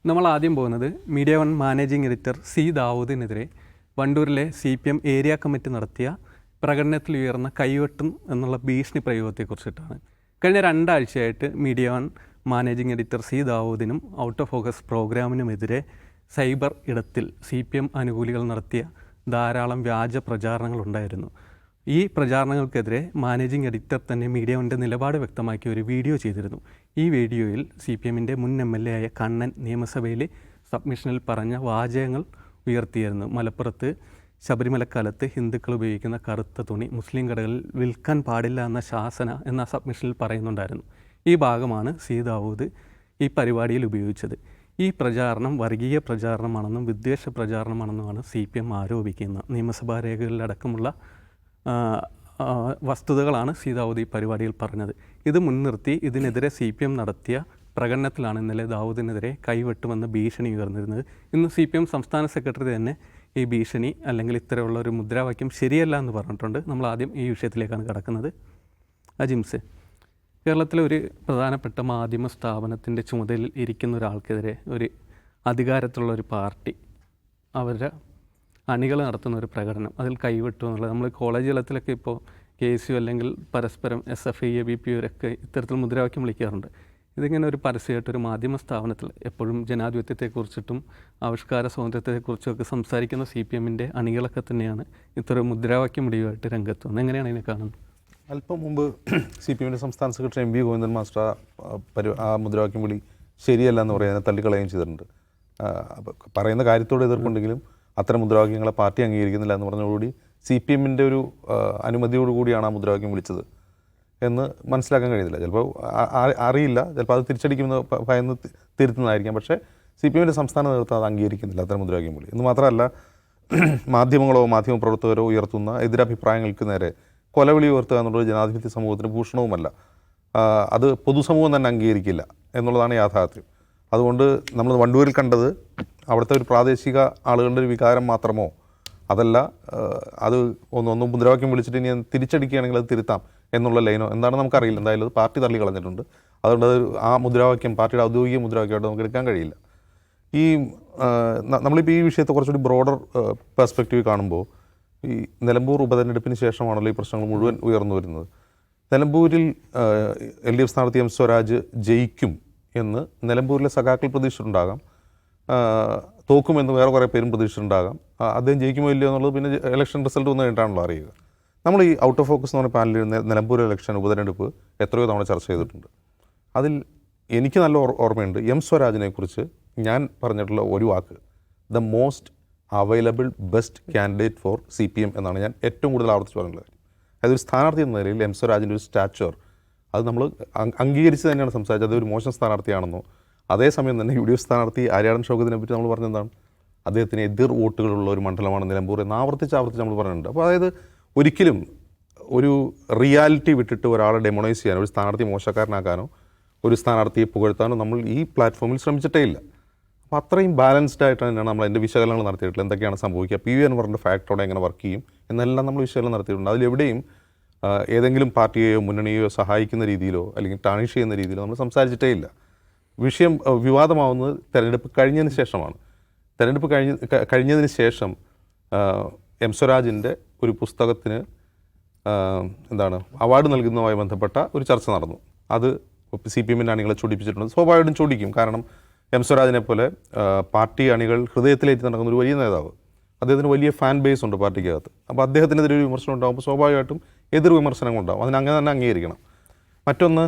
നമ്മൾ ആദ്യം പോകുന്നത് media one managing editor C ദാവൂദിനെതിരെ വണ്ടൂരിലെ CPM ഏരിയ കമ്മിറ്റി നടത്തിയ പ്രകടനത്തിൽ ഉയർന്ന കൈവെട്ടും എന്നുള്ള ഭീഷണി പ്രയോഗത്തെക്കുറിച്ചിട്ടാണ്. കഴിഞ്ഞ 2 ആഴ്ചയായിട്ട് media one managing editor C ദാവൂദിനും ഔട്ട് ഓഫ് ഫോക്കസ് പ്രോഗ്രാമിനുമെതിരെ സൈബർ ഇടത്തിൽ CPM അനുകൂലികൾ നടത്തിയ ധാരാളം വ്യാജ പ്രചാരണങ്ങളുണ്ടായിരുന്നു. ഈ പ്രചാരണങ്ങൾക്കെതിരെ മാനേജിംഗ് എഡിറ്റർ തന്നെ മീഡിയ വണ്ണിൻ്റെ നിലപാട് വ്യക്തമാക്കി ഒരു വീഡിയോ ചെയ്തിരുന്നു. ഈ വീഡിയോയിൽ CPMൻ്റെ മുൻ MLA ആയ കണ്ണൻ നിയമസഭയിൽ സബ്മിഷനിൽ പറഞ്ഞ വാചകങ്ങൾ ഉയർത്തിയിരുന്നു. മലപ്പുറത്ത് ശബരിമലക്കാലത്ത് ഹിന്ദുക്കൾ ഉപയോഗിക്കുന്ന കറുത്ത തുണി മുസ്ലിം കടകളിൽ വിൽക്കാൻ പാടില്ല എന്ന ശാസന എന്ന സബ്മിഷനിൽ പറയുന്നുണ്ടായിരുന്നു. ഈ ഭാഗമാണ് സി ദാവൂദ് ഈ പരിപാടിയിൽ ഉപയോഗിച്ചത്. ഈ പ്രചാരണം വർഗീയ പ്രചാരണമാണെന്നും വിദ്വേഷ പ്രചാരണമാണെന്നുമാണ് CPM ആരോപിക്കുന്നത്. നിയമസഭാ രേഖകളിലടക്കമുള്ള വസ്തുതകളാണ് സി ദാവൂദ് ഈ പരിപാടിയിൽ പറഞ്ഞത്. ഇത് മുൻനിർത്തി ഇതിനെതിരെ CPM നടത്തിയ പ്രകടനത്തിലാണ് ഇന്നലെ ദാവൂദിനെതിരെ കൈവെട്ടുമെന്ന ഭീഷണി ഉയർന്നിരുന്നത്. ഇന്ന് CPM സംസ്ഥാന സെക്രട്ടറി തന്നെ ഈ ഭീഷണി അല്ലെങ്കിൽ ഇത്തരമുള്ള ഒരു മുദ്രാവാക്യം ശരിയല്ല എന്ന് പറഞ്ഞിട്ടുണ്ട്. നമ്മൾ ആദ്യം ഈ വിഷയത്തിലേക്കാണ് കടക്കുന്നത്. അജിംസ്, കേരളത്തിലെ ഒരു പ്രധാനപ്പെട്ട മാധ്യമ സ്ഥാപനത്തിൻ്റെ ചുമതലയിൽ ഇരിക്കുന്ന ഒരാൾക്കെതിരെ ഒരു അധികാരത്തിലുള്ള ഒരു പാർട്ടി അവരുടെ അണികൾ നടത്തുന്ന ഒരു പ്രകടനം അതിൽ കൈവിട്ടു എന്നുള്ളത് നമ്മൾ കോളേജ് തലത്തിലൊക്കെ ഇപ്പോൾ KSU അല്ലെങ്കിൽ പരസ്പരം SFI ABP ഒക്കെ ഇത്തരത്തിൽ മുദ്രാവാക്യം വിളിക്കാറുണ്ട്. ഇതിങ്ങനെ ഒരു പരസ്യമായിട്ടൊരു മാധ്യമ സ്ഥാപനത്തിൽ എപ്പോഴും ജനാധിപത്യത്തെക്കുറിച്ചിട്ടും ആവിഷ്കാര സ്വാതന്ത്ര്യത്തെക്കുറിച്ചുമൊക്കെ സംസാരിക്കുന്ന CPMൻ്റെ അണികളൊക്കെ തന്നെയാണ് ഇത്തരം മുദ്രാവാക്യം വിളിയുമായിട്ട് രംഗത്ത് വന്നത്. എങ്ങനെയാണ് ഇതിനെ കാണുന്നത്? അല്പം മുമ്പ് CPMൻ്റെ സംസ്ഥാന സെക്രട്ടറി MV ഗോവിന്ദൻ മാസ്റ്റർ ആ മുദ്രാവാക്യം വിളി ശരിയല്ല എന്ന് പറയാൻ തള്ളിക്കളയുകയും ചെയ്തിട്ടുണ്ട്. പറയുന്ന കാര്യത്തോട് എതിർപ്പുണ്ടെങ്കിലും അത്തരം മുദ്രാവാക്യങ്ങളെ പാർട്ടി അംഗീകരിക്കുന്നില്ല എന്ന് പറഞ്ഞതോടുകൂടി CPMൻ്റെ ഒരു അനുമതിയോടുകൂടിയാണ് ആ മുദ്രാവാക്യം വിളിച്ചത് എന്ന് മനസ്സിലാക്കാൻ കഴിയുന്നില്ല. ചിലപ്പോൾ അറിയില്ല, ചിലപ്പോൾ അത് തിരിച്ചടിക്കുമെന്ന് ഭയന്ന് തിരുത്തുന്നതായിരിക്കാം. പക്ഷേ CPMൻ്റെ സംസ്ഥാന നേതൃത്വം അത് അംഗീകരിക്കുന്നില്ല അത്തരം മുദ്രാവാക്യം വിളി. എന്ന് മാത്രമല്ല, മാധ്യമങ്ങളോ മാധ്യമപ്രവർത്തകരോ ഉയർത്തുന്ന എതിരഭിപ്രായങ്ങൾക്ക് നേരെ കൊലവിളി ഉയർത്തുക എന്നുള്ളത് ജനാധിപത്യ സമൂഹത്തിന് ഭൂഷണവുമല്ല. അത് പൊതുസമൂഹം തന്നെ അംഗീകരിക്കില്ല എന്നുള്ളതാണ് യാഥാർത്ഥ്യം. അതുകൊണ്ട് നമ്മൾ വണ്ടൂരിൽ കണ്ടത് അവിടുത്തെ ഒരു പ്രാദേശിക ആളുകളുടെ ഒരു വികാരം മാത്രമോ അതല്ല, അത് ഒന്നും മുദ്രാവാക്യം വിളിച്ചിട്ട് ഇനി തിരിച്ചടിക്കുകയാണെങ്കിൽ അത് തിരുത്താം എന്നുള്ള ലൈനോ എന്താണെന്ന് നമുക്കറിയില്ല. എന്തായാലും അത് പാർട്ടി തള്ളി കളഞ്ഞിട്ടുണ്ട്. അതുകൊണ്ട് ആ മുദ്രാവാക്യം പാർട്ടിയുടെ ഔദ്യോഗിക മുദ്രാവാക്യമായിട്ട് നമുക്ക് എടുക്കാൻ കഴിയില്ല. നമ്മളിപ്പോൾ ഈ വിഷയത്തെ കുറച്ചുകൂടി ബ്രോഡർ പെർസ്പെക്റ്റീവ് കാണുമ്പോൾ ഈ നിലമ്പൂർ ഉപതെരഞ്ഞെടുപ്പിന് ശേഷമാണല്ലോ ഈ പ്രശ്നങ്ങൾ മുഴുവൻ ഉയർന്നു വരുന്നത്. നിലമ്പൂരിൽ LDF സ്ഥാനാർത്ഥി M സ്വരാജ് ജയിക്കും എന്ന് നിലമ്പൂരിലെ സഖാക്കൾ പ്രതീക്ഷിച്ചിട്ടുണ്ടാകാം, തോക്കുമെന്ന് വേറെ കുറേ പേരും പ്രതീക്ഷിച്ചിട്ടുണ്ടാകാം. അദ്ദേഹം ജയിക്കുമോ ഇല്ലയോ എന്നുള്ളത് പിന്നെ ഇലക്ഷൻ റിസൾട്ട് വന്നു കഴിഞ്ഞിട്ടാണല്ലോ അറിയുക. നമ്മൾ ഈ ഔട്ട് ഓഫ് ഫോക്കസ് എന്ന് പറഞ്ഞ പാനലിൽ നിലമ്പൂർ ഇലക്ഷൻ ഉപതെരഞ്ഞെടുപ്പ് എത്രയോ തവണ ചർച്ച ചെയ്തിട്ടുണ്ട്. അതിൽ എനിക്ക് നല്ല ഓർമ്മയുണ്ട്, M സ്വരാജിനെ കുറിച്ച് ഞാൻ പറഞ്ഞിട്ടുള്ള ഒരു വാക്ക്, the most available best candidate for CPM എന്നാണ് ഞാൻ ഏറ്റവും കൂടുതൽ ആവർത്തിച്ച് പറഞ്ഞിട്ടുള്ള കാര്യം. അതായത് ഒരു സ്ഥാനാർത്ഥി എന്ന നിലയിൽ M സ്വരാജിൻ്റെ ഒരു സ്റ്റാച്ചർ അത് നമ്മൾ അംഗീകരിച്ച് തന്നെയാണ് സംസാരിച്ചത്. അതൊരു മോശം സ്ഥാനാർത്ഥിയാണെന്നോ, അതേസമയം തന്നെ UDF സ്ഥാനാർത്ഥി ആര്യാടൻ ഷൗക്കത്തിനെ പറ്റി നമ്മൾ പറഞ്ഞെന്താണ്, അദ്ദേഹത്തിന് എതിർ വോട്ടുകളുള്ള ഒരു മണ്ഡലമാണ് നിലമ്പൂർ എന്ന് ആവർത്തിച്ച് നമ്മൾ പറഞ്ഞിട്ടുണ്ട്. അപ്പോൾ അതായത് ഒരിക്കലും ഒരു റിയാലിറ്റി വിട്ടിട്ട് ഒരാളെ ഡെമോണൈസ് ചെയ്യാനോ ഒരു സ്ഥാനാർത്ഥി മോശക്കാരനാക്കാനോ ഒരു സ്ഥാനാർത്ഥിയെ പുകഴ്ത്താനോ നമ്മൾ ഈ പ്ലാറ്റ്ഫോമിൽ ശ്രമിച്ചിട്ടേ ഇല്ല. അപ്പോൾ അത്രയും ബാലൻസ്ഡ് ആയിട്ട് തന്നെയാണ് നമ്മൾ അതിൻ്റെ വിശകലനങ്ങൾ നടത്തിയിട്ടുള്ളത്. എന്തൊക്കെയാണ് സംഭവിക്കുക, PV അൻവറിൻ്റെ ഫാക്ടറോടെ എങ്ങനെ വർക്ക് ചെയ്യും എന്നെല്ലാം നമ്മൾ വിശകലനം നടത്തിയിട്ടുണ്ട്. അതിലെവിടെയും ഏതെങ്കിലും പാർട്ടിയെയോ മുന്നണിയെയോ സഹായിക്കുന്ന രീതിയിലോ അല്ലെങ്കിൽ ടാണിഷ് ചെയ്യുന്ന രീതിയിലോ നമ്മൾ സംസാരിച്ചിട്ടേ ഇല്ല. വിഷയം വിവാദമാവുന്നത് തെരഞ്ഞെടുപ്പ് കഴിഞ്ഞതിന് ശേഷമാണ്. തെരഞ്ഞെടുപ്പ് കഴിഞ്ഞതിന് ശേഷം M സ്വരാജിൻ്റെ ഒരു പുസ്തകത്തിന് അവാർഡ് നൽകുന്നതുമായി ബന്ധപ്പെട്ട ഒരു ചർച്ച നടന്നു. അത് CPMൻ്റെ അണികളെ ചൊടിപ്പിച്ചിട്ടുണ്ട്. സ്വാഭാവികമായിട്ടും ചൊടിക്കും. കാരണം M സ്വരാജിനെ പോലെ പാർട്ടി അണികൾ ഹൃദയത്തിലേറ്റി നടക്കുന്ന ഒരു വലിയ നേതാവ്, അദ്ദേഹത്തിന് വലിയ ഫാൻ ബേസ് ഉണ്ട് പാർട്ടിക്കകത്ത്. അപ്പോൾ അദ്ദേഹത്തിനെതിരെ ഒരു വിമർശനം ഉണ്ടാകുമ്പോൾ സ്വാഭാവികമായിട്ടും എതിർ വിമർശനങ്ങളുണ്ടാകും. അതിനങ്ങനെ തന്നെ അംഗീകരിക്കണം. മറ്റൊന്ന്,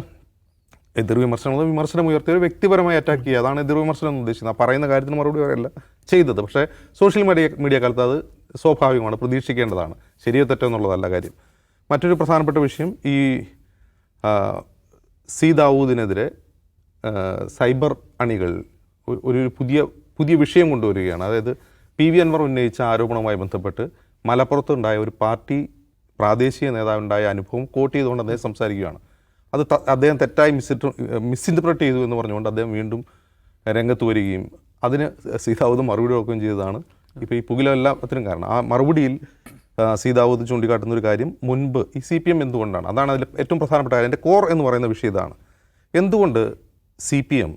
എതിർ വിമർശനം ഉയർത്തിയ ഒരു വ്യക്തിപരമായി അറ്റാക്ക് ചെയ്യുക, അതാണ് എതിർ വിമർശനം എന്ന് ഉദ്ദേശിക്കുന്നത്. ആ പറയുന്ന കാര്യത്തിന് മറുപടി വരെയല്ല ചെയ്തത്. പക്ഷേ സോഷ്യൽ മീഡിയ കാലത്ത് അത് സ്വാഭാവികമാണ്, പ്രതീക്ഷിക്കേണ്ടതാണ്. ശരിയോ തെറ്റോ എന്നുള്ളതല്ല കാര്യം. മറ്റൊരു പ്രധാനപ്പെട്ട വിഷയം, ഈ സി ദാവൂദിനെതിരെ സൈബർ അണികൾ ഒരു പുതിയ വിഷയം കൊണ്ടുവരികയാണ്. അതായത് PV അൻവർ ഉന്നയിച്ച ആരോപണവുമായി ബന്ധപ്പെട്ട് മലപ്പുറത്തുണ്ടായ ഒരു പാർട്ടി പ്രാദേശിക നേതാവുണ്ടായ അനുഭവം കോട്ട് ചെയ്തുകൊണ്ട് അദ്ദേഹം സംസാരിക്കുകയാണ്. അത് അദ്ദേഹം തെറ്റായി മിസ്ഇൻറ്റർപ്രറ്റ് ചെയ്തു എന്ന് പറഞ്ഞുകൊണ്ട് അദ്ദേഹം വീണ്ടും രംഗത്ത് വരികയും അതിന് സി ദാവൂദ് മറുപടി കൊടുക്കുകയും ചെയ്തതാണ് ഇപ്പോൾ ഈ പുകിലെല്ലാത്തിനും കാരണം. ആ മറുപടിയിൽ സി ദാവൂദ് ചൂണ്ടിക്കാട്ടുന്ന ഒരു കാര്യം, മുൻപ് ഈ CPM എന്തുകൊണ്ടാണ്, അതാണ് അതിൽ ഏറ്റവും പ്രധാനപ്പെട്ട കാര്യം. എൻ്റെ കോർ എന്ന് പറയുന്ന വിഷയം ഇതാണ്. എന്തുകൊണ്ട് CPM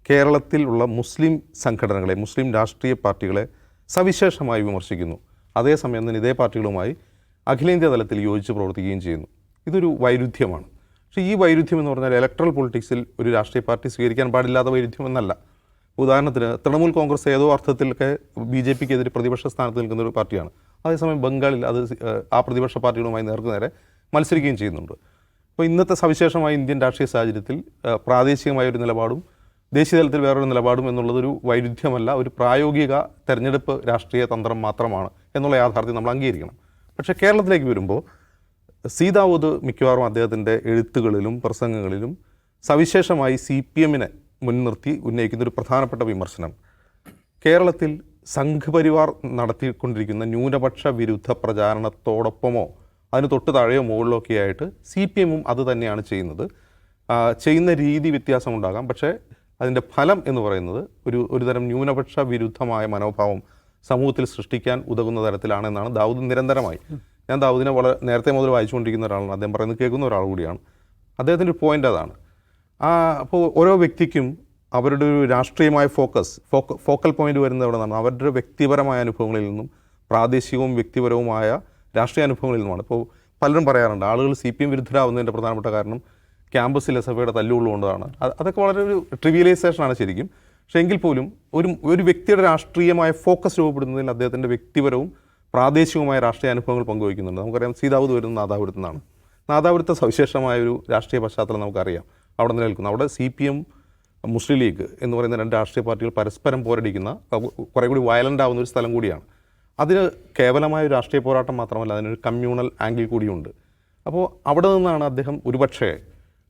കേരളത്തിലുള്ള മുസ്ലിം സംഘടനകളെ, മുസ്ലിം രാഷ്ട്രീയ പാർട്ടികളെ സവിശേഷമായി വിമർശിക്കുന്നു. അതേസമയം തന്നെ ഇതേ പാർട്ടികളുമായി അഖിലേന്ത്യാ തലത്തിൽ യോജിച്ച് പ്രവർത്തിക്കുകയും ചെയ്യുന്നു. ഇതൊരു വൈരുദ്ധ്യമാണ്. പക്ഷേ ഈ വൈരുദ്ധ്യം എന്ന് പറഞ്ഞാൽ ഇലക്ട്രൽ പൊളിറ്റിക്സിൽ ഒരു രാഷ്ട്രീയ പാർട്ടി സ്വീകരിക്കാൻ പാടില്ലാത്ത വൈരുദ്ധ്യം എന്നല്ല. ഉദാഹരണത്തിന് തൃണമൂൽ കോൺഗ്രസ് ഏതോ അർത്ഥത്തിലൊക്കെ BJPക്ക് എതിരെ പ്രതിപക്ഷ സ്ഥാനത്ത് നിൽക്കുന്ന ഒരു പാർട്ടിയാണ്. അതേസമയം ബംഗാളിൽ അത് ആ പ്രതിപക്ഷ പാർട്ടികളുമായി നേർക്കുനേരെ മത്സരിക്കുകയും ചെയ്യുന്നുണ്ട്. അപ്പോൾ ഇന്നത്തെ സവിശേഷമായ ഇന്ത്യൻ രാഷ്ട്രീയ സാഹചര്യത്തിൽ പ്രാദേശികമായ ഒരു നിലപാടും ദേശീയ തലത്തിൽ വേറൊരു നിലപാടും എന്നുള്ളതൊരു വൈരുദ്ധ്യമല്ല, ഒരു പ്രായോഗിക തെരഞ്ഞെടുപ്പ് രാഷ്ട്രീയ തന്ത്രം മാത്രമാണ് എന്നുള്ള യാഥാർത്ഥ്യം നമ്മൾ അംഗീകരിക്കണം. പക്ഷേ കേരളത്തിലേക്ക് വരുമ്പോൾ സി ദാവൂദ് മിക്കവാറും അദ്ദേഹത്തിൻ്റെ എഴുത്തുകളിലും പ്രസംഗങ്ങളിലും സവിശേഷമായി CPMനെ മുൻനിർത്തി ഉന്നയിക്കുന്ന ഒരു പ്രധാനപ്പെട്ട വിമർശനം കേരളത്തിൽ സംഘപരിവാർ നടത്തിക്കൊണ്ടിരിക്കുന്ന ന്യൂനപക്ഷ വിരുദ്ധ പ്രചാരണത്തോടൊപ്പമോ അതിന് തൊട്ട് താഴെയോ മുകളിലൊക്കെ ആയിട്ട് CPMഉം അത് തന്നെയാണ് ചെയ്യുന്നത്. ചെയ്യുന്ന രീതി വ്യത്യാസമുണ്ടാകാം, പക്ഷേ അതിൻ്റെ ഫലം എന്ന് പറയുന്നത് ഒരു തരം ന്യൂനപക്ഷ വിരുദ്ധമായ മനോഭാവം സമൂഹത്തിൽ സൃഷ്ടിക്കാൻ ഉതകുന്ന തരത്തിലാണെന്നാണ് ദാവൂദ് നിരന്തരമായി. ഞാൻ ദാവൂദിനെ വളരെ നേരത്തെ മുതൽ വായിച്ചുകൊണ്ടിരിക്കുന്ന ഒരാളാണ്, അദ്ദേഹം പറയുന്നത് കേൾക്കുന്ന ഒരാൾ കൂടിയാണ്. അദ്ദേഹത്തിൻ്റെ ഒരു പോയിൻ്റ് അതാണ്. അപ്പോൾ ഓരോ വ്യക്തിക്കും അവരുടെ ഒരു രാഷ്ട്രീയമായ ഫോക്കൽ പോയിൻ്റ് വരുന്നത് എവിടെ നിന്നാണ്? അവരുടെ വ്യക്തിപരമായ അനുഭവങ്ങളിൽ നിന്നും പ്രാദേശികവും വ്യക്തിപരവുമായ രാഷ്ട്രീയ അനുഭവങ്ങളിൽ നിന്നുമാണ്. ഇപ്പോൾ പലരും പറയാറുണ്ട് ആളുകൾ CPM വിരുദ്ധരാകുന്നതിൻ്റെ പ്രധാനപ്പെട്ട കാരണം ക്യാമ്പസിൽ SFIയുടെ തല്ലുകൊണ്ടുകൊണ്ടാണ്. അതൊക്കെ വളരെ ഒരു ട്രിവിയലൈസേഷനാണ് ശരിക്കും. പക്ഷേ എങ്കിൽ പോലും ഒരു വ്യക്തിയുടെ രാഷ്ട്രീയമായ ഫോക്കസ് രൂപപ്പെടുന്നതിൽ അദ്ദേഹത്തിൻ്റെ വ്യക്തിപരവും പ്രാദേശികവുമായ രാഷ്ട്രീയ അനുഭവങ്ങൾ പങ്കുവയ്ക്കുന്നുണ്ട്. നമുക്കറിയാം സി ദാവൂദ് വരുന്നത് നാദാപുരത്തു നിന്നാണ്. നാദാപുരത്തെ സവിശേഷമായ ഒരു രാഷ്ട്രീയ പശ്ചാത്തലം നമുക്കറിയാം. അവിടെ നിലനിൽക്കുന്നു. അവിടെ CPM, മുസ്ലിം ലീഗ് എന്ന് പറയുന്ന രണ്ട് രാഷ്ട്രീയ പാർട്ടികൾ പരസ്പരം പോരടിക്കുന്ന കുറേ കൂടി വയലൻ്റ് ആവുന്ന ഒരു സ്ഥലം കൂടിയാണ്. അതിന് കേവലമായ ഒരു രാഷ്ട്രീയ പോരാട്ടം മാത്രമല്ല, അതിനൊരു കമ്മ്യൂണൽ ആംഗിൾ കൂടിയുണ്ട്. അപ്പോൾ അവിടെ നിന്നാണ് അദ്ദേഹം ഒരുപക്ഷേ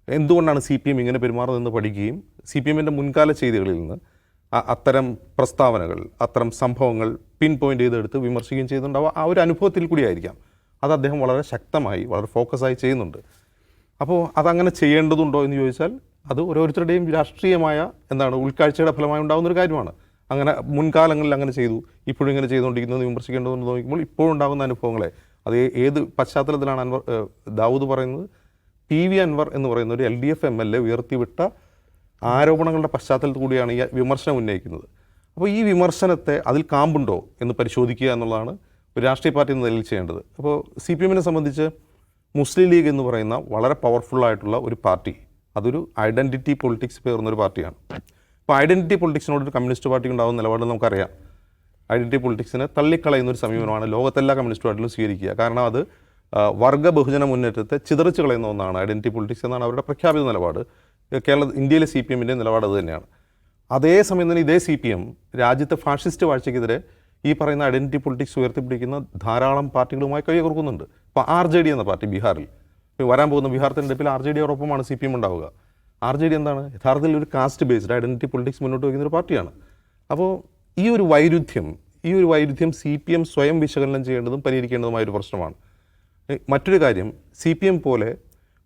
എന്തുകൊണ്ടാണ് CPM ഇങ്ങനെ പെരുമാറുന്നതെന്ന് പഠിക്കുകയും CPMൻ്റെ മുൻകാല ചെയ്തികളിൽ നിന്ന് അത്തരം പ്രസ്താവനകൾ, അത്തരം സംഭവങ്ങൾ പിൻ പോയിൻ്റ് ചെയ്തെടുത്ത് വിമർശിക്കുകയും ചെയ്യുന്നുണ്ടാവുക. ആ ഒരു അനുഭവത്തിൽ കൂടിയായിരിക്കാം അത് അദ്ദേഹം വളരെ ശക്തമായി, വളരെ ഫോക്കസായി ചെയ്യുന്നുണ്ട്. അപ്പോൾ അതങ്ങനെ ചെയ്യേണ്ടതുണ്ടോ എന്ന് ചോദിച്ചാൽ അത് ഓരോരുത്തരുടെയും രാഷ്ട്രീയമായ ഉൾക്കാഴ്ചയുടെ ഫലമായി ഉണ്ടാകുന്നൊരു കാര്യമാണ്. അങ്ങനെ മുൻകാലങ്ങളിൽ അങ്ങനെ ചെയ്തു, ഇപ്പോഴും ഇങ്ങനെ ചെയ്തുകൊണ്ടിരിക്കുന്നത് വിമർശിക്കേണ്ടതെന്ന് നോക്കുമ്പോൾ ഇപ്പോഴുണ്ടാകുന്ന അനുഭവങ്ങളെ അത് ഏത് പശ്ചാത്തലത്തിലാണ് ദാവൂദ് പറയുന്നത്? PV അൻവർ എന്ന് പറയുന്ന ഒരു LDF MLA ഉയർത്തിവിട്ട ആരോപണങ്ങളുടെ പശ്ചാത്തലത്തിൽ കൂടിയാണ് ഈ വിമർശനം ഉന്നയിക്കുന്നത്. അപ്പോൾ ഈ വിമർശനത്തെ അതിൽ കാമ്പുണ്ടോ എന്ന് പരിശോധിക്കുക എന്നുള്ളതാണ് ഒരു രാഷ്ട്രീയ പാർട്ടി എന്ന നിലയിൽ ചെയ്യേണ്ടത്. അപ്പോൾ CPMനെ സംബന്ധിച്ച് മുസ്ലിം ലീഗ് എന്ന് പറയുന്ന വളരെ പവർഫുള്ളായിട്ടുള്ള ഒരു പാർട്ടി, അതൊരു ഐഡൻറ്റിറ്റി പൊളിറ്റിക്സ് പേർന്നൊരു പാർട്ടിയാണ്. അപ്പോൾ ഐഡൻറ്റിറ്റി പൊളിറ്റിക്സിനോട് ഒരു കമ്മ്യൂണിസ്റ്റ് പാർട്ടി ഉണ്ടാകുന്ന നിലപാട് നമുക്കറിയാം. ഐഡൻറ്റിറ്റി പൊളിറ്റിക്സിനെ തള്ളിക്കളയുന്ന ഒരു സമീപനമാണ് ലോകത്തെല്ലാ കമ്മ്യൂണിസ്റ്റ് പാർട്ടികളും സ്വീകരിക്കുക. കാരണം അത് വർഗ്ഗ ബഹുജന മുന്നേറ്റത്തെ ചിതറിച്ച് കളയുന്ന ഒന്നാണ് ഐഡൻറ്റിറ്റി പൊളിറ്റിക്സ് എന്നാണ് അവരുടെ പ്രഖ്യാപിത നിലപാട്. ഇന്ത്യയിലെ CPMൻ്റെ നിലപാട് അത് തന്നെയാണ്. അതേസമയം തന്നെ ഇതേ CPM രാജ്യത്തെ ഫാഷിസ്റ്റ് വാഴ്ചയ്ക്കെതിരെ ഈ പറയുന്ന ഐഡൻറ്റിറ്റി പൊളിറ്റിക്സ് ഉയർത്തിപ്പിടിക്കുന്ന ധാരാളം പാർട്ടികളുമായി കൈകോർക്കുന്നുണ്ട്. ഇപ്പോൾ RJD എന്ന പാർട്ടി ബീഹാറിൽ വരാൻ പോകുന്ന ബീഹാർ തെരഞ്ഞെടുപ്പിൽ RJDയോടൊപ്പമാണ് CPM ഉണ്ടാവുക. RJD എന്താണ്? യഥാർത്ഥത്തിൽ ഒരു കാസ്റ്റ് ബേസ്ഡ് ഐഡൻറ്റിറ്റി പൊളിറ്റിക്സ് മുന്നോട്ട് വയ്ക്കുന്ന ഒരു പാർട്ടിയാണ്. അപ്പോൾ ഈ ഒരു വൈരുദ്ധ്യം CPM സ്വയം വിശകലനം ചെയ്യേണ്ടതും പരിഹരിക്കേണ്ടതുമായൊരു പ്രശ്നമാണ്. മറ്റൊരു കാര്യം, CPM പോലെ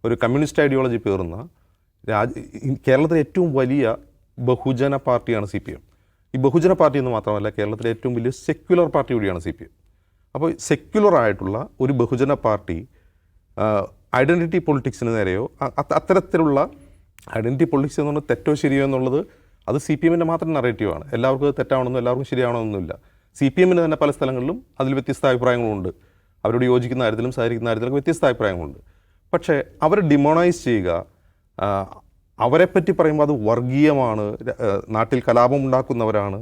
ഒരു കമ്മ്യൂണിസ്റ്റ് ഐഡിയോളജി പേറുന്ന കേരളത്തിലെ ഏറ്റവും വലിയ ബഹുജന പാർട്ടിയാണ് CPM. ഈ ബഹുജന പാർട്ടി എന്ന് മാത്രമല്ല, കേരളത്തിലെ ഏറ്റവും വലിയ സെക്യുലർ പാർട്ടി കൂടിയാണ് CPM. അപ്പോൾ സെക്യുലറായിട്ടുള്ള ഒരു ബഹുജന പാർട്ടി ഐഡൻറ്റിറ്റി പൊളിറ്റിക്സിന് നേരെയോ അത്തരത്തിലുള്ള ഐഡൻറ്റിറ്റി പൊളിറ്റിക്സ് എന്ന് പറഞ്ഞാൽ തെറ്റോ ശരിയോ എന്നുള്ളത് അത് CPMൻ്റെ മാത്രം നറേറ്റീവാണ്. എല്ലാവർക്കും അത് തെറ്റാവണമെന്നോ എല്ലാവർക്കും ശരിയാവണമെന്നൊന്നുമില്ല. CPMന് തന്നെ പല സ്ഥലങ്ങളിലും അതിൽ വ്യത്യസ്ത അഭിപ്രായങ്ങളുണ്ട്. അവരോട് യോജിക്കുന്ന കാര്യത്തിലും സഹകരിക്കുന്ന കാര്യത്തിലൊക്കെ വ്യത്യസ്ത അഭിപ്രായങ്ങളുണ്ട്. പക്ഷേ അവരെ ഡിമോണൈസ് ചെയ്യുക, അവരെപ്പറ്റി പറയുമ്പോൾ അത് വർഗീയമാണ്, നാട്ടിൽ കലാപം ഉണ്ടാക്കുന്നവരാണ്,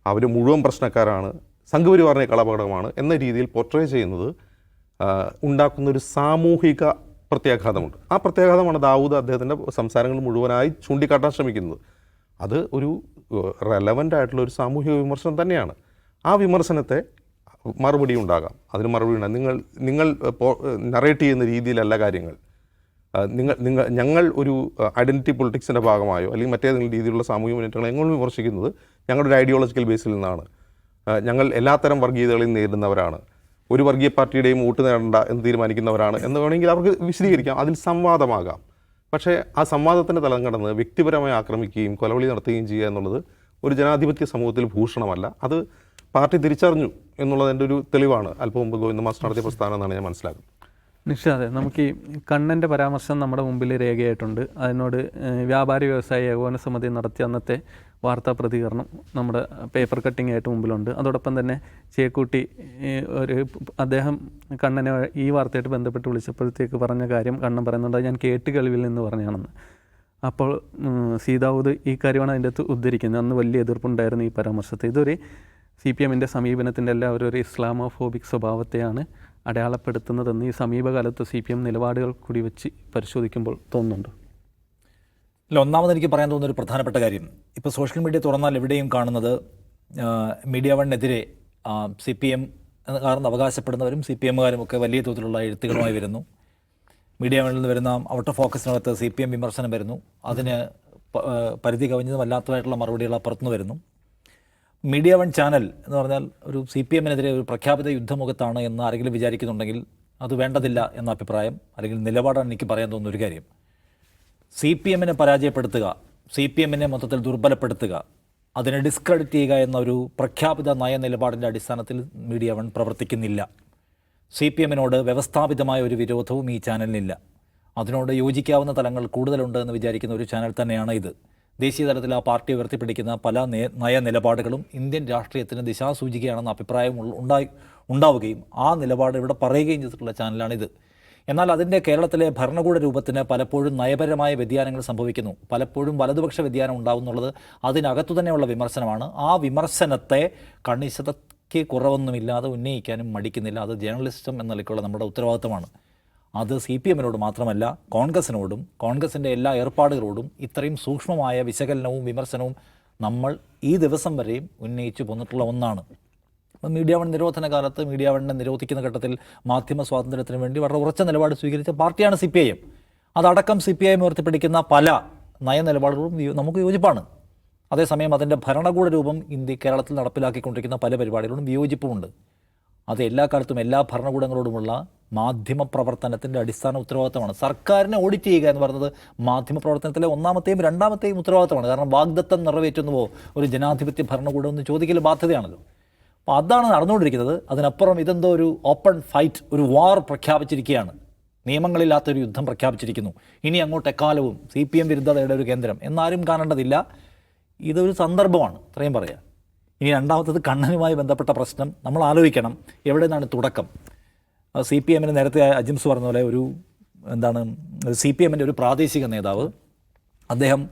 അവർ മുഴുവൻ പ്രശ്നക്കാരാണ്, സംഘപരിവാറിനേക്കാൾ അപകടമാണ് എന്ന രീതിയിൽ പോർട്രേ ചെയ്യുന്നത് ഉണ്ടാക്കുന്നൊരു സാമൂഹിക പ്രത്യാഘാതമുണ്ട്. ആ പ്രത്യാഘാതമാണ് ദാവൂദ് അദ്ദേഹത്തിൻ്റെ സംസാരങ്ങൾ മുഴുവനായി ചൂണ്ടിക്കാട്ടാൻ ശ്രമിക്കുന്നത്. അത് ഒരു റെലവൻ്റ് ആയിട്ടുള്ള ഒരു സാമൂഹിക വിമർശനം തന്നെയാണ്. ആ വിമർശനത്തെ മറുപടി ഉണ്ടാകാം, അതിന് മറുപടി ഉണ്ടാകും. നിങ്ങൾ നറേറ്റ് ചെയ്യുന്ന രീതിയിലല്ല കാര്യങ്ങൾ. ഞങ്ങൾ ഒരു ഐഡൻറ്റിറ്റി പൊളിറ്റിക്സിൻ്റെ ഭാഗമായോ അല്ലെങ്കിൽ മറ്റേതെങ്കിലും രീതിയിലുള്ള സാമൂഹിക മുന്നേറ്റങ്ങളെ ഞങ്ങൾ വിമർശിക്കുന്നത് ഞങ്ങളുടെ ഒരു ഐഡിയോളജിക്കൽ ബേസിൽ നിന്നാണ്. ഞങ്ങൾ എല്ലാത്തരം വർഗീയതകളെയും നേരിടുന്നവരാണ്, ഒരു വർഗീയ പാർട്ടിയുടെയും വോട്ട് നേടണ്ട എന്ന് തീരുമാനിക്കുന്നവരാണ് എന്ന് വേണമെങ്കിൽ അവർക്ക് വിശദീകരിക്കാം, അതിൽ സംവാദമാകാം. പക്ഷേ ആ സംവാദത്തിൻ്റെ തലം കടന്ന് വ്യക്തിപരമായി ആക്രമിക്കുകയും കൊലവിളി നടത്തുകയും ചെയ്യുക എന്നുള്ളത് ഒരു ജനാധിപത്യ സമൂഹത്തിൽ ഭൂഷണമല്ല. അത് പാർട്ടി തിരിച്ചറിഞ്ഞു എന്നുള്ളതിൻ്റെ ഒരു തെളിവാണ് അല്പം മുമ്പ് ഗോവിന്ദ മാസ്റ്റർ നടത്തിയ പ്രസ്ഥാനം എന്നാണ് ഞാൻ മനസ്സിലാക്കുന്നത്. നിഷാദെ, നമുക്ക് ഈ കണ്ണൻ്റെ പരാമർശം നമ്മുടെ മുമ്പിൽ രേഖയായിട്ടുണ്ട്. അതിനോട് വ്യാപാരി വ്യവസായ ഏകോപന സമിതി നടത്തിയ അന്നത്തെ വാർത്താ പ്രതികരണം നമ്മുടെ പേപ്പർ കട്ടിംഗ് ആയിട്ട് മുമ്പിലുണ്ട്. അതോടൊപ്പം തന്നെ ചേക്കൂട്ടി അദ്ദേഹം കണ്ണനെ ഈ വാർത്തയായിട്ട് ബന്ധപ്പെട്ട് വിളിച്ചപ്പോഴത്തേക്ക് പറഞ്ഞ കാര്യം കണ്ണൻ പറയുന്നുണ്ട്, ഞാൻ കേട്ട് കേൾവിയിൽ നിന്ന് പറഞ്ഞാണെന്ന്. അപ്പോൾ സീതാവൂത് ഈ കാര്യമാണ് അതിൻ്റെ അകത്ത് ഉദ്ധരിക്കുന്നത്. അന്ന് വലിയ എതിർപ്പുണ്ടായിരുന്നു ഈ പരാമർശത്തെ. ഇതൊരു CPM-ൻ്റെ സമീപനത്തിൻ്റെ എല്ലാവരും ഒരു ഇസ്ലാമോഫോബിക് സ്വഭാവത്തെയാണ് അടയാളപ്പെടുത്തുന്നതെന്ന് ഈ സമീപകാലത്ത് CPM നിലപാടുകൾ കൂടി വെച്ച് പരിശോധിക്കുമ്പോൾ തോന്നുന്നുണ്ട്. അല്ല, ഒന്നാമത് എനിക്ക് പറയാൻ തോന്നുന്ന ഒരു പ്രധാനപ്പെട്ട കാര്യം, ഇപ്പോൾ സോഷ്യൽ മീഡിയ തുറന്നാൽ എവിടെയും കാണുന്നത് മീഡിയ വണ്ണിനെതിരെ CPM കാരണം അവകാശപ്പെടുന്നവരും CPM-കാരും ഒക്കെ വലിയ തോതിലുള്ള എഴുത്തുകളുമായി വരുന്നു. മീഡിയ വണ്ണിൽ നിന്ന് വരുന്ന ഔട്ട് ഓഫ് ഫോക്കസിനകത്ത് CPM വിമർശനം വരുന്നു. അതിന് പരിധി കവിഞ്ഞതും അല്ലാത്തതായിട്ടുള്ള മറുപടികൾ അപ്പുറത്തുനിന്ന് വരുന്നു. മീഡിയ വൺ ചാനൽ എന്ന് പറഞ്ഞാൽ ഒരു CPM-നെതിരെ ഒരു പ്രഖ്യാപിത യുദ്ധമുഖത്താണ് എന്ന് ആരെങ്കിലും വിചാരിക്കുന്നുണ്ടെങ്കിൽ അത് വേണ്ടതില്ല എന്ന അഭിപ്രായം അല്ലെങ്കിൽ നിലപാടാണ് എനിക്ക് പറയാൻ തോന്നുന്ന ഒരു കാര്യം. CPM-നെ പരാജയപ്പെടുത്തുക, CPM-നെ മൊത്തത്തിൽ ദുർബലപ്പെടുത്തുക, അതിനെ ഡിസ്ക്രെഡിറ്റ് ചെയ്യുക എന്ന ഒരു പ്രഖ്യാപിത നയനിലപാടിൻ്റെ അടിസ്ഥാനത്തിൽ മീഡിയ വൺ പ്രവർത്തിക്കുന്നില്ല. CPM-നോട് വ്യവസ്ഥാപിതമായ ഒരു വിരോധവും ഈ ചാനലിനില്ല. അതിനോട് യോജിക്കാവുന്ന തലങ്ങൾ കൂടുതലുണ്ട് എന്ന് വിചാരിക്കുന്ന ഒരു ചാനൽ തന്നെയാണ് ഇത്. ദേശീയ തലത്തിൽ ആ പാർട്ടി ഉയർത്തിപ്പിടിക്കുന്ന പല നയനിലപാടുകളും ഇന്ത്യൻ രാഷ്ട്രീയത്തിന് ദിശാസൂചികയാണെന്ന അഭിപ്രായം ഉണ്ടാവുകയും ആ നിലപാട് ഇവിടെ പറയുകയും ചെയ്തിട്ടുള്ള ചാനലാണിത്. എന്നാൽ അതിൻ്റെ കേരളത്തിലെ ഭരണകൂട രൂപത്തിന് പലപ്പോഴും നയപരമായ വ്യതിയാനങ്ങൾ സംഭവിക്കുന്നു. പലപ്പോഴും വലതുപക്ഷ വ്യതിയാനം ഉണ്ടാകുന്നുള്ളത് അതിനകത്തു തന്നെയുള്ള വിമർശനമാണ്. ആ വിമർശനത്തെ കണിശതയ്ക്ക് കുറവൊന്നുമില്ലാതെ ഉന്നയിക്കാനും മടിക്കുന്നില്ല. അത് ജേർണലിസം എന്ന നിലയ്ക്കുള്ള നമ്മുടെ ഉത്തരവാദിത്തമാണ്. അത് CPM-നോട് മാത്രമല്ല, കോൺഗ്രസിനോടും കോൺഗ്രസിൻ്റെ എല്ലാ ഏർപ്പാടുകളോടും ഇത്രയും സൂക്ഷ്മമായ വിശകലനവും വിമർശനവും നമ്മൾ ഈ ദിവസം വരെയും ഉന്നയിച്ചു പോന്നിട്ടുള്ള ഒന്നാണ്. മീഡിയ വൺ നിരോധന കാലത്ത് മീഡിയ വണ്ണിനെ നിരോധിക്കുന്ന ഘട്ടത്തിൽ മാധ്യമ സ്വാതന്ത്ര്യത്തിന് വേണ്ടി വളരെ ഉറച്ച നിലപാട് സ്വീകരിച്ച പാർട്ടിയാണ് CPIM. അതടക്കം CPIM ഉയർത്തിപ്പിടിക്കുന്ന പല നയനിലപാടുകളും നമുക്ക് യോജിപ്പാണ്. അതേസമയം അതിൻ്റെ ഭരണകൂട രൂപം കേരളത്തിൽ നടപ്പിലാക്കിക്കൊണ്ടിരിക്കുന്ന പല പരിപാടികളോടും വിയോജിപ്പുമുണ്ട്. അത് എല്ലാ കാലത്തും എല്ലാ ഭരണകൂടങ്ങളോടുമുള്ള മാധ്യമപ്രവർത്തനത്തിൻ്റെ അടിസ്ഥാന ഉത്തരവാദിത്തമാണ്. സർക്കാരിനെ ഓഡിറ്റ് ചെയ്യുക എന്ന് പറയുന്നത് മാധ്യമപ്രവർത്തനത്തിലെ ഒന്നാമത്തെയും രണ്ടാമത്തെയും ഉത്തരവാദിത്തമാണ്. കാരണം വാഗ്ദത്തം നിറവേറ്റുന്നുവോ ഒരു ജനാധിപത്യ ഭരണകൂടം എന്ന് ചോദിക്കൽ ബാധ്യതയാണല്ലോ. അപ്പോൾ അതാണ് നടന്നുകൊണ്ടിരിക്കുന്നത്. അതിനപ്പുറം ഇതെന്തോ ഒരു ഓപ്പൺ ഫൈറ്റ്, ഒരു വാർ പ്രഖ്യാപിച്ചിരിക്കുകയാണ്. നിയമങ്ങളില്ലാത്തൊരു യുദ്ധം പ്രഖ്യാപിച്ചിരിക്കുന്നു. ഇനി അങ്ങോട്ട് എക്കാലവും CPM വിരുദ്ധതയുടെ ഒരു കേന്ദ്രം എന്നാരും കാണേണ്ടതില്ല. ഇതൊരു സന്ദർഭമാണ്, ഇത്രയും പറയാം. ഇനി രണ്ടാമത്തത് കണ്ണനുമായി ബന്ധപ്പെട്ട പ്രശ്നം നമ്മൾ ആലോചിക്കണം. എവിടെ നിന്നാണ് തുടക്കം? CPM-ന് നേരത്തെ അജിംസ് പറഞ്ഞ പോലെ CPM-ൻ്റെ ഒരു പ്രാദേശിക നേതാവ്, അദ്ദേഹം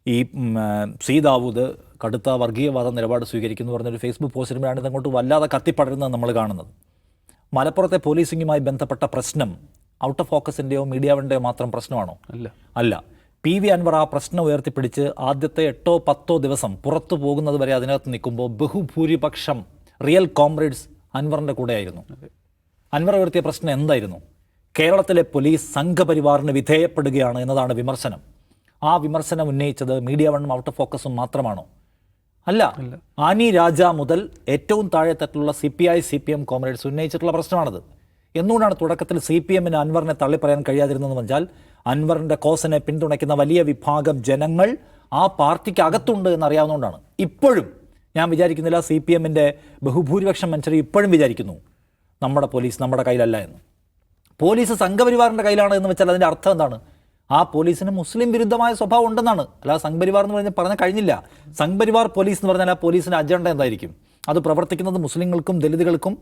ഈ സീതാവൂത് കടുത്ത വർഗീയവാദ നിലപാട് സ്വീകരിക്കുന്നു പറഞ്ഞൊരു ഫേസ്ബുക്ക് പോസ്റ്റിനുമ്പോഴാണ് ഇതങ്ങോട്ട് വല്ലാതെ കത്തിപ്പടരുന്നത് നമ്മൾ കാണുന്നത്. മലപ്പുറത്തെ പോലീസിങ്ങുമായി ബന്ധപ്പെട്ട പ്രശ്നം ഔട്ട് ഓഫ് ഫോക്കസിൻ്റെയോ മീഡിയ വണ്ണിൻ്റെയോ മാത്രം പ്രശ്നമാണോ? അല്ല. PV അൻവർ ആ പ്രശ്നം ഉയർത്തിപ്പിടിച്ച് ആദ്യത്തെ 8-10 ദിവസം പുറത്തു പോകുന്നത് വരെ അതിനകത്ത് നിൽക്കുമ്പോൾ ബഹുഭൂരിപക്ഷം റിയൽ കോംറേഡ്സ് അൻവറിൻ്റെ കൂടെയായിരുന്നു. അൻവർ ഉയർത്തിയ പ്രശ്നം എന്തായിരുന്നു? കേരളത്തിലെ പോലീസ് സംഘപരിവാറിന് വിധേയപ്പെടുകയാണ് എന്നതാണ് വിമർശനം. ആ വിമർശനം ഉന്നയിച്ചത് മീഡിയ വണ്ണും ഔട്ട് ഓഫ് ഫോക്കസും മാത്രമാണോ? അല്ല. ആനി രാജ മുതൽ ഏറ്റവും താഴെ തട്ടിലുള്ള CPM കോംറേഡ്സ് ഉന്നയിച്ചിട്ടുള്ള പ്രശ്നമാണത്. എന്തുകൊണ്ടാണ് തുടക്കത്തിൽ CPM-ന് അൻവറിനെ തള്ളിപ്പറയാൻ കഴിയാതിരുന്നതെന്ന് വെച്ചാൽ അൻവറിൻ്റെ കോസിനെ പിന്തുണയ്ക്കുന്ന വലിയ വിഭാഗം ജനങ്ങൾ ആ പാർട്ടിക്ക് അകത്തുണ്ട് എന്നറിയാവുന്നതുകൊണ്ടാണ്. ഇപ്പോഴും ഞാൻ വിചാരിക്കുന്നില്ല, CPM-ൻ്റെ ബഹുഭൂരിപക്ഷം മനുഷ്യർ ഇപ്പോഴും വിചാരിക്കുന്നു നമ്മുടെ പോലീസ് നമ്മുടെ കയ്യിലല്ല എന്ന്. പോലീസ് സംഘപരിവാറിൻ്റെ കയ്യിലാണ് എന്ന് വെച്ചാൽ അതിൻ്റെ അർത്ഥം എന്താണ്? ആ പോലീസിന് മുസ്ലിം വിരുദ്ധമായ സ്വഭാവം ഉണ്ടെന്നാണ്. അല്ലാതെ സംഘപരിവാർ എന്ന് പറഞ്ഞാൽ കഴിഞ്ഞില്ല. സംഘപരിവാർ പോലീസ് എന്ന് പറഞ്ഞാൽ ആ പോലീസിൻ്റെ അജണ്ട എന്തായിരിക്കും? അത് പ്രവർത്തിക്കുന്നത് മുസ്ലിങ്ങൾക്കും ദലിതുകൾക്കും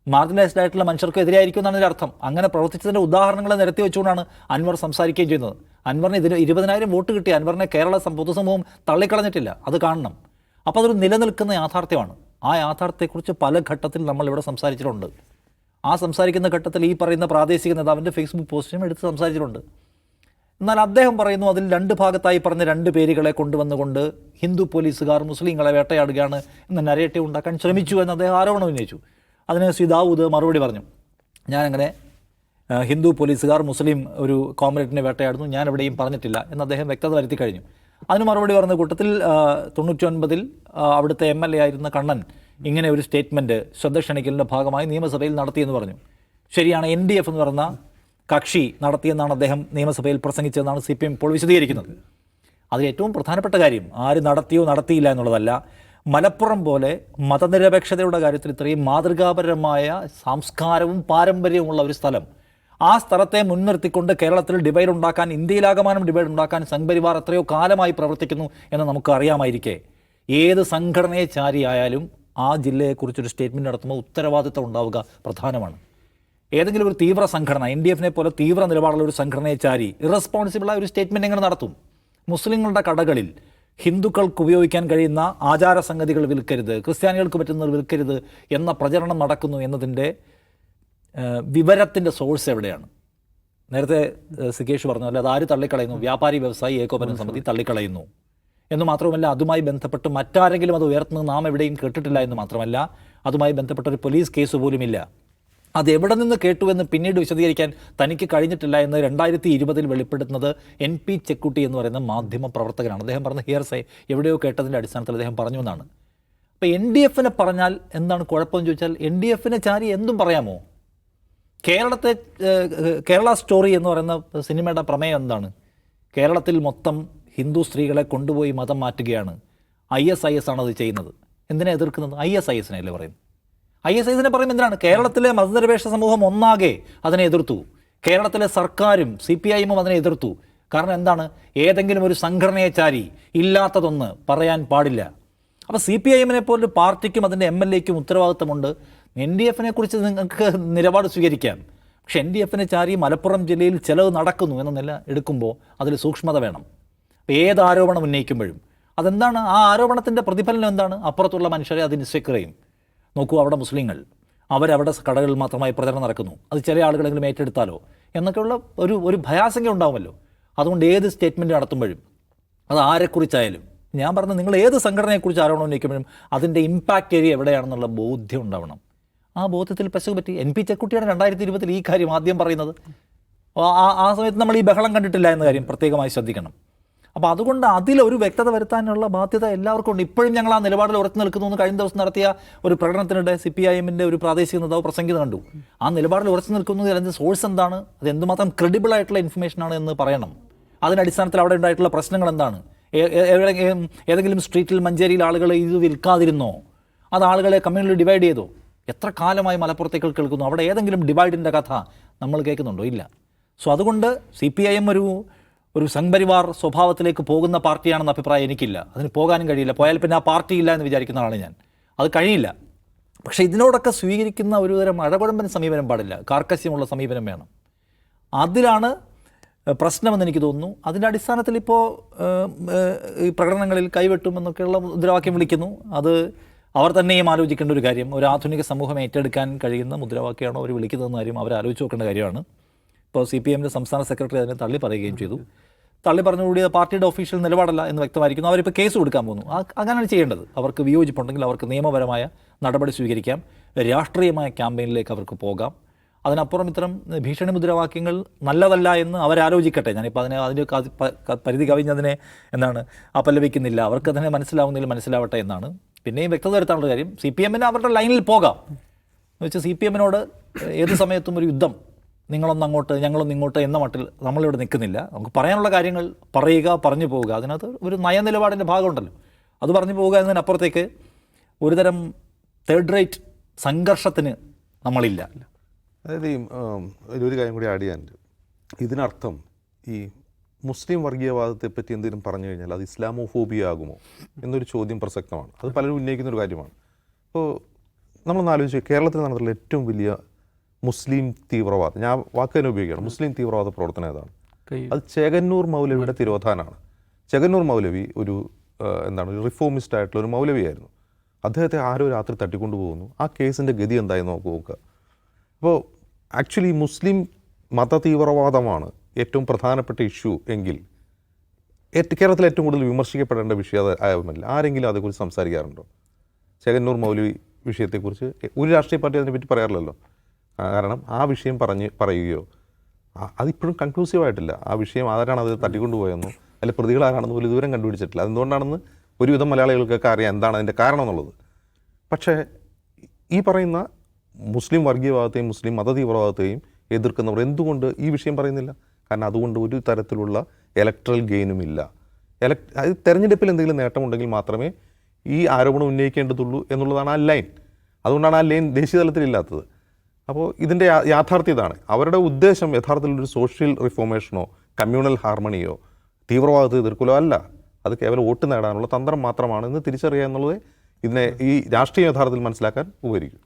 മാർജിനലൈസ്ഡ് ആയിട്ടുള്ള മനുഷ്യർക്കും എതിരായിരിക്കും എന്നാണ് ഇതിൻ്റെ അർത്ഥം. അങ്ങനെ പ്രവർത്തിച്ചതിൻ്റെ ഉദാഹരണങ്ങളെ നിരത്തി വെച്ചുകൊണ്ടാണ് അൻവർ സംസാരിക്കുകയും ചെയ്യുന്നത്. അൻവറിന് 20,000 വോട്ട് കിട്ടി. അൻവറിനെ കേരള പൊതുസമൂഹം തള്ളിക്കളഞ്ഞിട്ടില്ല. അത് കാണണം. അപ്പോൾ അതൊരു നിലനിൽക്കുന്ന യാഥാർത്ഥ്യമാണ്. ആ യാഥാർത്ഥ്യത്തെക്കുറിച്ച് പല ഘട്ടത്തിൽ നമ്മളിവിടെ സംസാരിച്ചിട്ടുണ്ട്. ആ സംസാരിക്കുന്ന ഘട്ടത്തിൽ ഈ പറയുന്ന പ്രാദേശിക നേതാവിൻ്റെ ഫേസ്ബുക്ക് പോസ്റ്റിനും എടുത്ത് സംസാരിച്ചിട്ടുണ്ട്. എന്നാൽ അദ്ദേഹം പറയുന്നു അതിൽ രണ്ട് ഭാഗത്തായി പറഞ്ഞ 2 പേരുകളെ കൊണ്ടുവന്നുകൊണ്ട് ഹിന്ദു പോലീസുകാർ മുസ്ലിങ്ങളെ വേട്ടയാടുകയാണ് എന്ന നരേറ്റീവ് ഉണ്ടാക്കാൻ ശ്രമിച്ചു എന്ന് അദ്ദേഹം ആരോപണം ഉന്നയിച്ചു. അതിന് സീതാവൂത് മറുപടി പറഞ്ഞു, ഞാനങ്ങനെ ഹിന്ദു പോലീസുകാർ മുസ്ലിം ഒരു കോമ്രേഡിനെ വേട്ടയാടുന്നു ഞാൻ എവിടെയും പറഞ്ഞിട്ടില്ല എന്ന് അദ്ദേഹം വ്യക്തത വരുത്തി കഴിഞ്ഞു. അതിന് മറുപടി പറഞ്ഞ കൂട്ടത്തിൽ 99-ൽ അവിടുത്തെ MLA ആയിരുന്ന കണ്ണൻ ഇങ്ങനെ ഒരു സ്റ്റേറ്റ്മെൻറ്റ് ശ്രദ്ധ ക്ഷണിക്കലിൻ്റെ ഭാഗമായി നിയമസഭയിൽ നടത്തിയെന്ന് പറഞ്ഞു. ശരിയാണ്, NDF എന്ന് പറയുന്ന കക്ഷി നടത്തിയെന്നാണ് അദ്ദേഹം നിയമസഭയിൽ പ്രസംഗിച്ചതെന്നാണ് CPM ഇപ്പോൾ വിശദീകരിക്കുന്നത്. അതിൽ ഏറ്റവും പ്രധാനപ്പെട്ട കാര്യം ആര് നടത്തിയോ നടത്തിയില്ല എന്നുള്ളതല്ല. മലപ്പുറം പോലെ മതനിരപേക്ഷതയുടെ കാര്യത്തിൽ ഇത്രയും മാതൃകാപരമായ സംസ്കാരവും പാരമ്പര്യവുമുള്ള ഒരു സ്ഥലം, ആ സ്ഥലത്തെ മുൻനിർത്തിക്കൊണ്ട് കേരളത്തിൽ ഡിവൈഡ് ഉണ്ടാക്കാൻ, ഇന്ത്യയിലാകമാനം ഡിവൈഡ് ഉണ്ടാക്കാൻ സംഘപരിവാർ എത്രയോ കാലമായി പ്രവർത്തിക്കുന്നു എന്ന് നമുക്ക് അറിയാമായിരിക്കെ ഏത് സംഘടനയെ ചാരിയായാലും ആ ജില്ലയെക്കുറിച്ചൊരു സ്റ്റേറ്റ്മെൻറ്റ് നടത്തുമ്പോൾ ഉത്തരവാദിത്തം ഉണ്ടാവുക പ്രധാനമാണ്. ഏതെങ്കിലും ഒരു തീവ്ര സംഘടന, NDF-നെ പോലെ തീവ്ര നിലപാടുള്ള ഒരു സംഘടനയെ ചാരി ഇറസ്പോൺസിബിളായ ഒരു സ്റ്റേറ്റ്മെൻറ്റ് എങ്ങനെ നടത്തും? മുസ്ലിങ്ങളുടെ കടകളിൽ ഹിന്ദുക്കൾക്ക് ഉപയോഗിക്കാൻ കഴിയുന്ന ആചാര സംഗതികൾ വിൽക്കരുത്, ക്രിസ്ത്യാനികൾക്ക് പറ്റുന്നത് വിൽക്കരുത് എന്ന പ്രചരണം നടക്കുന്നു എന്നതിൻ്റെ വിവരത്തിൻ്റെ സോഴ്സ് എവിടെയാണ്? നേരത്തെ സികേഷ് പറഞ്ഞു, അല്ല അത് ആര് തള്ളിക്കളയുന്നു? വ്യാപാരി വ്യവസായി ഏകോപന സമിതി തള്ളിക്കളയുന്നു എന്ന് മാത്രമല്ല, അതുമായി ബന്ധപ്പെട്ട് മറ്റാരെങ്കിലും അത് ഉയർത്തുന്നത് നാം എവിടെയും കേട്ടിട്ടില്ല എന്ന് മാത്രമല്ല, അതുമായി ബന്ധപ്പെട്ട ഒരു പോലീസ് കേസ് പോലുമില്ല. അതെവിടെ നിന്ന് കേട്ടുവെന്ന് പിന്നീട് വിശദീകരിക്കാൻ തനിക്ക് കഴിഞ്ഞിട്ടില്ല എന്ന് 2020 വെളിപ്പെടുത്തുന്നത് NP ചെക്കുട്ടി എന്ന് പറയുന്ന മാധ്യമ പ്രവർത്തകനാണ്. അദ്ദേഹം പറഞ്ഞ ഹിയർസേ എവിടെയോ കേട്ടതിൻ്റെ അടിസ്ഥാനത്തിൽ അദ്ദേഹം പറഞ്ഞു എന്നാണ്. അപ്പോൾ NDF-നെ പറഞ്ഞാൽ എന്താണ് കുഴപ്പമെന്ന് ചോദിച്ചാൽ, NDF-നെ ചാരി എന്തും പറയാമോ? കേരള സ്റ്റോറി എന്ന് പറയുന്ന സിനിമയുടെ പ്രമേയം എന്താണ്? കേരളത്തിൽ മൊത്തം ഹിന്ദു സ്ത്രീകളെ കൊണ്ടുപോയി മതം മാറ്റുകയാണ്. ISIS ആണ് അത് ചെയ്യുന്നത്. എന്തിനാണ് എതിർക്കുന്നത്? ISIS-നെ അല്ലേ പറയുന്നത്. ISIS-നെ പറയുമ്പോൾ എന്തിനാണ്? കേരളത്തിലെ മതനിരപേക്ഷ സമൂഹം ഒന്നാകെ അതിനെ എതിർത്തു. കേരളത്തിലെ സർക്കാരും CPI-ഉം അതിനെ എതിർത്തു. കാരണം എന്താണ്? ഏതെങ്കിലും ഒരു സംഘടനയെ ചാരി ഇല്ലാത്തതൊന്ന് പറയാൻ പാടില്ല. അപ്പോൾ CPI-നെ പോലൊരു പാർട്ടിക്കും അതിൻ്റെ MLA-ക്കും ഉത്തരവാദിത്തമുണ്ട്. NDF-നെ കുറിച്ച് നിങ്ങൾക്ക് നിലപാട് സ്വീകരിക്കാം, പക്ഷെ NDF-നെ ചാരി മലപ്പുറം ജില്ലയിൽ ചിലവ് നടക്കുന്നു എന്ന നില എടുക്കുമ്പോൾ അതിൽ സൂക്ഷ്മത വേണം. അപ്പോൾ ഏത് ആരോപണം ഉന്നയിക്കുമ്പോഴും അതെന്താണ്, ആ ആരോപണത്തിൻ്റെ പ്രതിഫലനം എന്താണ്? അപ്പുറത്തുള്ള മനുഷ്യരെ അത് നിശ്ചയിക്കുകയും ചെയ്യും. നോക്കൂ, അവിടെ മുസ്ലിങ്ങൾ അവരവിടെ കടകളിൽ മാത്രമായി പ്രചരണം നടക്കുന്നു, അത് ചില ആളുകളെങ്കിലും ഏറ്റെടുത്താലോ എന്നൊക്കെയുള്ള ഒരു ഭയാശങ്ക ഉണ്ടാവുമല്ലോ. അതുകൊണ്ട് ഏത് സ്റ്റേറ്റ്മെൻറ്റ് നടത്തുമ്പോഴും അത് ആരെക്കുറിച്ചായാലും, ഞാൻ പറഞ്ഞത് നിങ്ങൾ ഏത് സംഘടനയെക്കുറിച്ച് ആരോപണം ഉന്നയിക്കുമ്പോഴും അതിൻ്റെ ഇമ്പാക്റ്റ് ഏരിയ എവിടെയാണെന്നുള്ള ബോധ്യം ഉണ്ടാവണം. ആ ബോധ്യത്തിൽ പശു പറ്റി. NP ചെക്കുട്ടിയാണ് 2020 ഈ കാര്യം ആദ്യം പറയുന്നത്. ആ സമയത്ത് നമ്മൾ ഈ ബഹളം കണ്ടിട്ടില്ല എന്ന കാര്യം പ്രത്യേകമായി ശ്രദ്ധിക്കണം. അപ്പോൾ അതുകൊണ്ട് അതിലൊരു വ്യക്തത വരുത്താനുള്ള ബാധ്യത എല്ലാവർക്കും ഉണ്ട്. ഇപ്പോഴും ഞങ്ങൾ ആ നിലപാടിൽ ഉറച്ചു നിൽക്കുന്നു എന്ന് കഴിഞ്ഞ ദിവസം നടത്തിയ ഒരു പ്രകടനത്തിനിടെ CPI-ന്റെ ഒരു പ്രാദേശിക നേതാവ് പ്രസംഗിക്കുന്നത് കണ്ടു. ആ നിലപാടിൽ ഉറച്ചു നിൽക്കുന്നത് അതിൻ്റെ സോഴ്സ് എന്താണ്, അത് എന്തുമാത്രം ക്രെഡിബിൾ ആയിട്ടുള്ള ഇൻഫർമേഷനാണ് എന്ന് പറയണം. അതിൻ്റെ അടിസ്ഥാനത്തിൽ അവിടെ ഉണ്ടായിട്ടുള്ള പ്രശ്നങ്ങൾ എന്താണ്? ഏതെങ്കിലും സ്ട്രീറ്റിൽ മഞ്ചേരിയിൽ ആളുകൾ ഇത് വിൽക്കാതിരുന്നോ? അത് ആളുകളെ കമ്മ്യൂണിറ്റി ഡിവൈഡ് ചെയ്തോ? എത്ര കാലമായി മലപ്പുറത്തേക്ക് കേൾക്കുന്നു? അവിടെ ഏതെങ്കിലും ഡിവൈഡിൻ്റെ കഥ നമ്മൾ കേൾക്കുന്നുണ്ടോ? ഇല്ല. സോ അതുകൊണ്ട് CPI-എം ഒരു സംഘപരിവാർ സ്വഭാവത്തിലേക്ക് പോകുന്ന പാർട്ടിയാണെന്ന അഭിപ്രായം എനിക്കില്ല. അതിന് പോകാനും കഴിയില്ല. പോയാൽ പിന്നെ ആ പാർട്ടി ഇല്ല എന്ന് വിചാരിക്കുന്ന ആളാണ് ഞാൻ. അത് കഴിയില്ല. പക്ഷേ ഇതിനോടൊക്കെ സ്വീകരിക്കുന്ന ഒരുതരം അഴകുഴമ്പൻ സമീപനം പാടില്ല, കാർക്കശ്യമുള്ള സമീപനം വേണം. അതിലാണ് പ്രശ്നമെന്ന് എനിക്ക് തോന്നുന്നു. അതിൻ്റെ അടിസ്ഥാനത്തിൽ ഇപ്പോൾ ഈ പ്രകടനങ്ങളിൽ കൈവെട്ടുമെന്നൊക്കെയുള്ള മുദ്രാവാക്യം വിളിക്കുന്നു. അത് അവർ തന്നെയും ആലോചിക്കേണ്ട ഒരു കാര്യം. ഒരു ആധുനിക സമൂഹം ഏറ്റെടുക്കാൻ കഴിയുന്ന മുദ്രാവാക്യമാണോ അവർ വിളിക്കുന്നതെന്ന കാര്യം അവർ ആലോചിച്ച് നോക്കേണ്ട കാര്യമാണ്. ഇപ്പോൾ CPI-ന്റെ സംസ്ഥാന സെക്രട്ടറി അതിനെ തള്ളി പറയുകയും ചെയ്തു. തള്ളി പറഞ്ഞുകൂടി പാർട്ടിയുടെ ഒഫീഷ്യൽ നിലപാടല്ല എന്ന് വ്യക്തമായിരിക്കുന്നു. അവരിപ്പോൾ കേസ് കൊടുക്കാൻ പോകുന്നു. അങ്ങനെയാണ് ചെയ്യേണ്ടത്. അവർക്ക് വിയോജിപ്പുണ്ടെങ്കിൽ അവർക്ക് നിയമപരമായ നടപടി സ്വീകരിക്കാം. രാഷ്ട്രീയമായ ക്യാമ്പയിനിലേക്ക് അവർക്ക് പോകാം. അതിനപ്പുറം ഇത്തരം ഭീഷണി മുദ്രാവാക്യങ്ങൾ നല്ലതല്ല എന്ന് അവരാലോചിക്കട്ടെ. ഞാനിപ്പോൾ അതിൻ്റെ പരിധി കവിഞ്ഞതിനെ അപലപിക്കുന്നില്ല. അവർക്കതിനെ മനസ്സിലാവട്ടെ എന്നാണ്. പിന്നെയും വ്യക്തത വരുത്താനുള്ള കാര്യം, CPM-ന് അവരുടെ ലൈനിൽ പോകാം എന്ന് വെച്ചാൽ CPM-നോട് ഏത് സമയത്തും ഒരു യുദ്ധം, നിങ്ങളൊന്ന് അങ്ങോട്ട് ഞങ്ങളൊന്ന് ഇങ്ങോട്ട് എന്ന മട്ടിൽ നമ്മളിവിടെ നിൽക്കുന്നില്ല. നമുക്ക് പറയാനുള്ള കാര്യങ്ങൾ പറഞ്ഞു പോവുക. അതിനകത്ത് ഒരു നയനിലപാടിൻ്റെ ഭാഗമുണ്ടല്ലോ, അത് പറഞ്ഞു പോവുക എന്നതിനപ്പുറത്തേക്ക് ഒരുതരം തേർഡ് റേറ്റ് സംഘർഷത്തിന് നമ്മളില്ല. അതായത് ഒരു കാര്യം കൂടി ആഡ് ചെയ്യാനുണ്ട്. ഇതിനർത്ഥം ഈ മുസ്ലിം വർഗീയവാദത്തെപ്പറ്റി എന്തെങ്കിലും പറഞ്ഞു കഴിഞ്ഞാൽ അത് ഇസ്ലാമോഫോബിയ ആകുമോ എന്നൊരു ചോദ്യം പ്രസക്തമാണ്. അത് പലരും ഉന്നയിക്കുന്നൊരു കാര്യമാണ്. അപ്പോൾ നമ്മളൊന്ന് ആലോചിച്ച്, കേരളത്തിൽ നടന്നിട്ടുള്ള ഏറ്റവും വലിയ മുസ്ലിം തീവ്രവാദം, ഞാൻ വാക്ക് തന്നെ ഉപയോഗിക്കുകയാണ്, മുസ്ലിം തീവ്രവാദ പ്രവർത്തനം ഏതാണ്? അത് ചേകന്നൂർ മൗലവിയുടെ തിരോധാനമാണ്. ചേകന്നൂർ മൗലവി ഒരു റിഫോമിസ്റ്റ് ആയിട്ടുള്ള ഒരു മൗലവിയായിരുന്നു. അദ്ദേഹത്തെ ആരോ രാത്രി തട്ടിക്കൊണ്ടുപോകുന്നു. ആ കേസിൻ്റെ ഗതി എന്തായി നോക്കുക. അപ്പോൾ ആക്ച്വലി മുസ്ലിം മത തീവ്രവാദമാണ് ഏറ്റവും പ്രധാനപ്പെട്ട ഇഷ്യൂ എങ്കിൽ കേരളത്തിൽ ഏറ്റവും കൂടുതൽ വിമർശിക്കപ്പെടേണ്ട വിഷയം ആവുമല്ല. ആരെങ്കിലും അതേക്കുറിച്ച് സംസാരിക്കാറുണ്ടോ? ചേകന്നൂർ മൗലവി വിഷയത്തെക്കുറിച്ച് ഒരു രാഷ്ട്രീയ പാർട്ടി അതിനെപ്പറ്റി പറയാറില്ലല്ലോ. കാരണം ആ വിഷയം പറയുകയോ അതിപ്പോഴും കൺക്ലൂസീവായിട്ടില്ല. ആ വിഷയം ആരാണ് അത് തട്ടിക്കൊണ്ടുപോയെന്നോ അല്ലെങ്കിൽ പ്രതികൾ ആരാണെന്ന് പോലും ഇതുവരെ കണ്ടുപിടിച്ചിട്ടില്ല. അതെന്തുകൊണ്ടാണെന്ന് ഒരുവിധം മലയാളികൾക്കൊക്കെ അറിയാം എന്താണ് അതിൻ്റെ കാരണം എന്നുള്ളത്. പക്ഷേ ഈ പറയുന്ന മുസ്ലിം വർഗീയവാദത്തെയും മുസ്ലിം മത തീവ്രവാദത്തെയും എതിർക്കുന്നവർ എന്തുകൊണ്ട് ഈ വിഷയം പറയുന്നില്ല? കാരണം അതുകൊണ്ട് ഒരു തരത്തിലുള്ള ഇലക്ട്രൽ ഗെയിനുമില്ല. അത് തെരഞ്ഞെടുപ്പിൽ എന്തെങ്കിലും നേട്ടമുണ്ടെങ്കിൽ മാത്രമേ ഈ ആരോപണം ഉന്നയിക്കേണ്ടതുള്ളൂ എന്നുള്ളതാണ് ആ ലൈൻ. അതുകൊണ്ടാണ് ആ ലൈൻ ദേശീയ തലത്തിലില്ലാത്തത്. അപ്പോൾ ഇതിൻ്റെ യാഥാർത്ഥ്യം ഇതാണ്. അവരുടെ ഉദ്ദേശം യഥാർത്ഥത്തിൽ ഒരു സോഷ്യൽ റിഫോർമേഷനോ കമ്മ്യൂണൽ ഹാർമണിയോ തീവ്രവാദത്തെ എതിർക്കലോ അല്ല. അത് കേവലം വോട്ട് നേടാനുള്ള തന്ത്രം മാത്രമാണ് എന്ന് തിരിച്ചറിയുക എന്നുള്ളത് ഇതിനെ ഈ രാഷ്ട്രീയ യഥാർത്ഥത്തിൽ മനസ്സിലാക്കാൻ ഉപകരിക്കും.